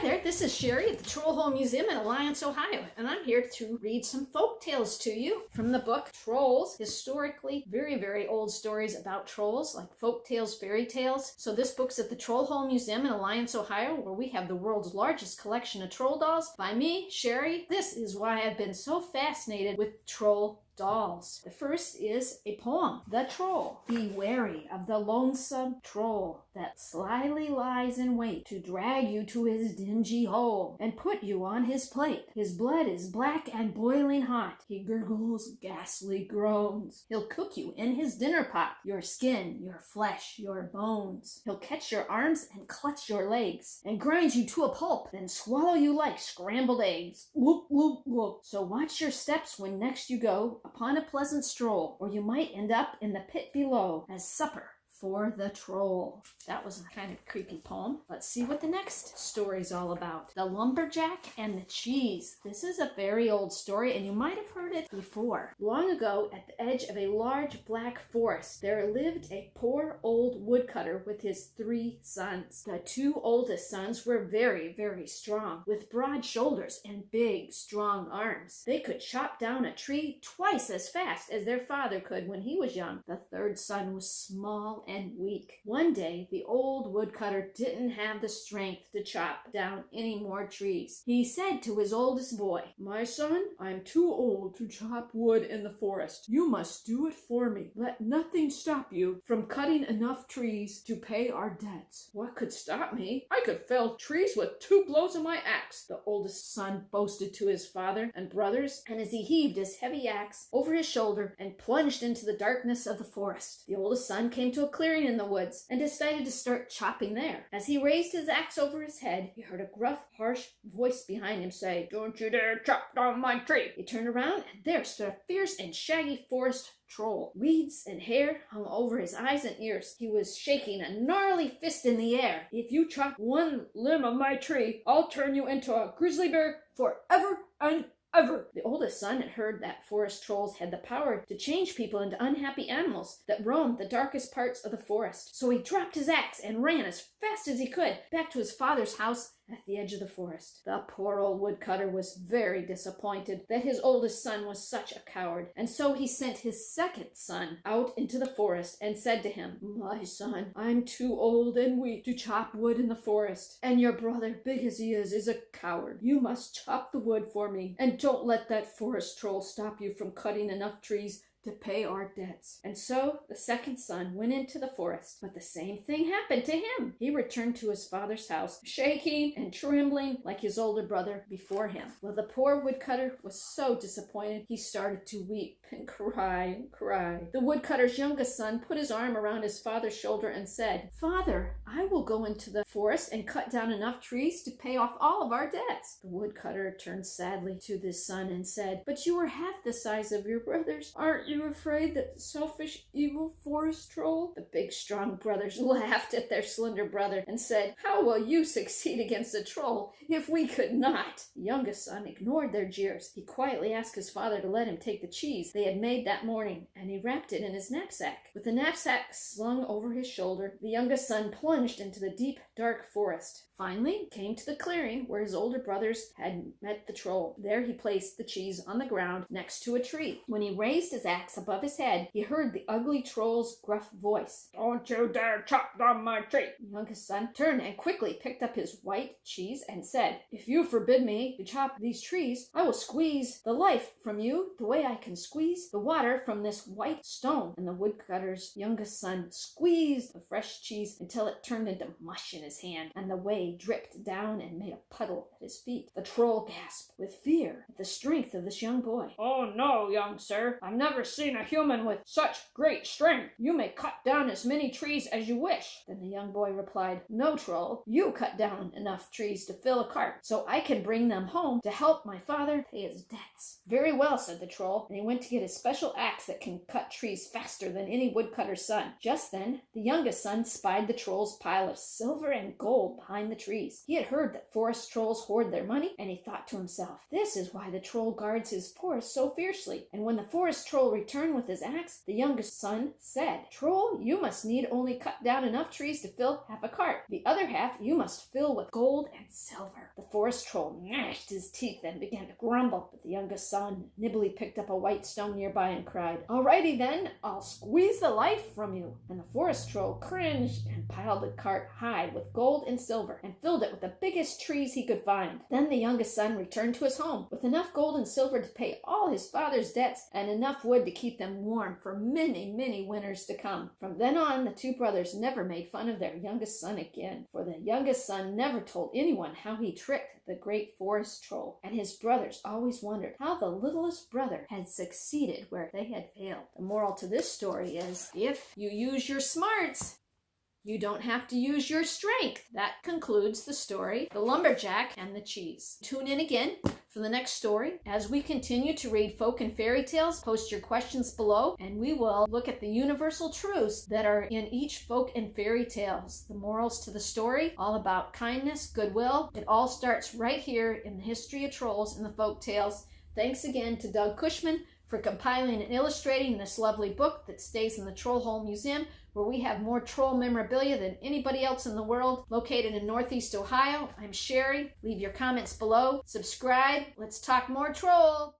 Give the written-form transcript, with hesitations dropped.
Hi there, this is Sherry at the Troll Hole Museum in Alliance, Ohio, and I'm here to read some folk tales to you from the book Trolls, historically very, very old stories about trolls, like folk tales, fairy tales. So this book's at the Troll Hole Museum in Alliance, Ohio, where we have the world's largest collection of troll dolls by me, Sherry. This is why I've been so fascinated with troll dolls. The first is a poem. The Troll. Be wary of the lonesome troll that slyly lies in wait to drag you to his dingy hole and put you on his plate. His blood is black and boiling hot. He gurgles ghastly groans. He'll cook you in his dinner pot, your skin, your flesh, your bones. He'll catch your arms and clutch your legs and grind you to a pulp, then swallow you like scrambled eggs. Whoop, whoop, whoop. So watch your steps when next you go upon a pleasant stroll, or you might end up in the pit below as supper for the troll. That was a kind of creepy poem. Let's see what the next story's all about. The Lumberjack and the Cheese. This is a very old story, and you might have heard it before. Long ago, at the edge of a large black forest, there lived a poor old woodcutter with his 3 sons. The 2 oldest sons were very, very strong, with broad shoulders and big, strong arms. They could chop down a tree twice as fast as their father could when he was young. The 3rd son was small and weak. One day, the old woodcutter didn't have the strength to chop down any more trees. He said to his oldest boy, "My son, I'm too old to chop wood in the forest. You must do it for me. Let nothing stop you from cutting enough trees to pay our debts." "What could stop me? I could fell trees with 2 blows of my axe," the oldest son boasted to his father and brothers, and as he heaved his heavy axe over his shoulder and plunged into the darkness of the forest, the oldest son came to a clearing in the woods and decided to start chopping there. As he raised his axe over his head, he heard a gruff, harsh voice behind him say, "Don't you dare chop down my tree." He turned around, and there stood a fierce and shaggy forest troll. Weeds and hair hung over his eyes and ears. He was shaking a gnarly fist in the air. "If you chop one limb of my tree, I'll turn you into a grizzly bear forever and ever." The oldest son had heard that forest trolls had the power to change people into unhappy animals that roamed the darkest parts of the forest. So he dropped his axe and ran as fast as he could back to his father's house at the edge of the forest. The poor old woodcutter was very disappointed that his oldest son was such a coward, and so he sent his 2nd son out into the forest and said to him, "My son, I'm too old and weak to chop wood in the forest, and your brother, big as he is a coward. You must chop the wood for me, and don't let that forest troll stop you from cutting enough trees to pay our debts." And so the 2nd son went into the forest, but the same thing happened to him. He returned to his father's house, shaking and trembling like his older brother before him. Well, the poor woodcutter was so disappointed, he started to weep and cry and cry. The woodcutter's youngest son put his arm around his father's shoulder and said, "Father, I will go into the forest and cut down enough trees to pay off all of our debts." The woodcutter turned sadly to his son and said, "But you are half the size of your brothers. Aren't you afraid that the selfish, evil forest troll?" The big, strong brothers laughed at their slender brother and said, "How will you succeed against a troll if we could not?" The youngest son ignored their jeers. He quietly asked his father to let him take the cheese they had made that morning, and he wrapped it in his knapsack. With the knapsack slung over his shoulder, the youngest son plunged into the deep, dark forest. Finally, came to the clearing where his older brothers had met the troll. There he placed the cheese on the ground next to a tree. When he raised his axe above his head, he heard the ugly troll's gruff voice. "Don't you dare chop down my tree." The youngest son turned and quickly picked up his white cheese and said, "If you forbid me to chop these trees, I will squeeze the life from you the way I can squeeze the water from this white stone." And the woodcutter's youngest son squeezed the fresh cheese until it turned into mush in his hand, and the whey dripped down and made a puddle at his feet. The troll gasped with fear at the strength of this young boy. "Oh no, young sir, I've never seen a human with such great strength. You may cut down as many trees as you wish." Then the young boy replied, "No, troll, you cut down enough trees to fill a cart, so I can bring them home to help my father pay his debts." "Very well," said the troll, and he went to get his special axe that can cut trees faster than any woodcutter's son. Just then, the youngest son spied the troll's pile of silver and gold behind the trees. He had heard that forest trolls hoard their money, and he thought to himself, "This is why the troll guards his forest so fiercely." And when the forest troll returned with his axe, the youngest son said, "Troll, you must need only cut down enough trees to fill half a cart. The other half you must fill with gold and silver." The forest troll gnashed his teeth and began to grumble, but the youngest son nimbly picked up a white stone nearby and cried, "Alrighty then, I'll squeeze the life from you." And the forest troll cringed and piled the cart high with gold and silver and filled it with the biggest trees he could find. Then the youngest son returned to his home with enough gold and silver to pay all his father's debts and enough wood to keep them warm for many, many winters to come. From then on, the two brothers never made fun of their youngest son again, for the youngest son never told anyone how he tricked the great forest troll, and his brothers always wondered how the littlest brother had succeeded where they had failed. The moral to this story is, if you use your smarts, you don't have to use your strength. That concludes the story, The Lumberjack and the Cheese. Tune in again for the next story. As we continue to read folk and fairy tales, post your questions below, and we will look at the universal truths that are in each folk and fairy tales. The morals to the story, all about kindness, goodwill. It all starts right here in the history of trolls and the folk tales. Thanks again to Doug Cushman for compiling and illustrating this lovely book that stays in the Troll Hole Museum, where we have more troll memorabilia than anybody else in the world, located in Northeast Ohio. I'm Sherry. Leave your comments below. Subscribe. Let's talk more troll.